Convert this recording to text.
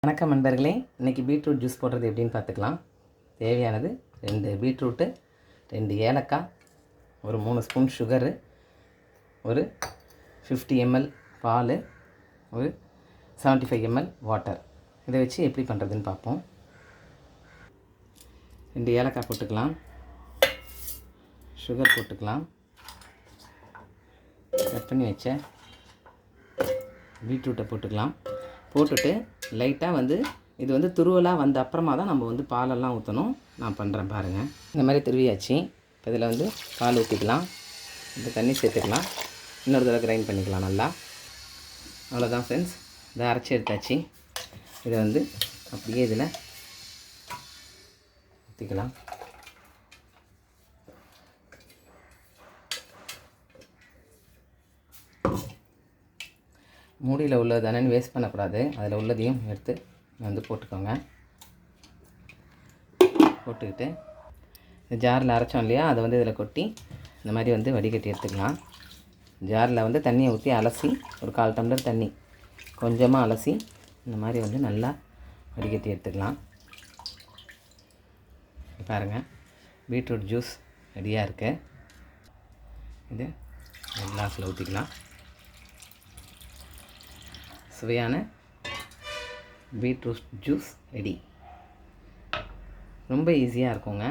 வணக்கம் நண்பர்களே, இன்றைக்கி பீட்ரூட் ஜூஸ் போடுறது எப்படின்னு பார்த்துக்கலாம். தேவையானது 2 பீட்ரூட்டு, 2 ஏலக்காய், ஒரு 3 ஸ்பூன் சுகரு, ஒரு 50 ml பால், ஒரு 75 ml வாட்டர். இதை வச்சு எப்படி பண்ணுறதுன்னு பார்ப்போம். 2 ஏலக்காய் போட்டுக்கலாம், சுகர் போட்டுக்கலாம், கட் பண்ணி வச்ச பீட்ரூட்டை போட்டுக்கலாம். போட்டுட்டு லைட்டாக இது துருவலாக வந்த அப்புறமா தான் நம்ம பாலெல்லாம் ஊற்றணும். நான் பண்ணுறேன் பாருங்கள். இந்த மாதிரி துருவியாச்சு. இப்போ இதில் பால் ஊற்றிக்கலாம், இந்த தண்ணி சேர்த்துக்கலாம், இன்னொரு தடவை கிரைண்ட் பண்ணிக்கலாம் நல்லா. அவ்வளோதான் ஃப்ரெண்ட்ஸ், இதை அரைச்சி எடுத்தாச்சு. இதை அப்படியே இதில் ஊற்றிக்கலாம். மூடியில் உள்ளது தானே வேஸ்ட் பண்ணக்கூடாது, அதில் உள்ளதையும் எடுத்து போட்டுக்கோங்க. போட்டுக்கிட்டு இந்த ஜாரில் அரைச்சோம் இல்லையா, அதை இதில் கொட்டி இந்த மாதிரி வடிகட்டி எடுத்துக்கலாம். ஜாரில் தண்ணியை ஊற்றி அலசி, ஒரு 1/4 டம்ளர் தண்ணி கொஞ்சமாக அலசி இந்த மாதிரி நல்லா வடிகட்டி எடுத்துக்கலாம். பாருங்கள், பீட்ரூட் ஜூஸ் ரெடியாக இருக்குது. இது கிளாஸில் ஊற்றிக்கலாம். சுவையான பீட்ரூட் ஜூஸ் ரெடி. ரொம்ப ஈஸியாக இருக்குங்க.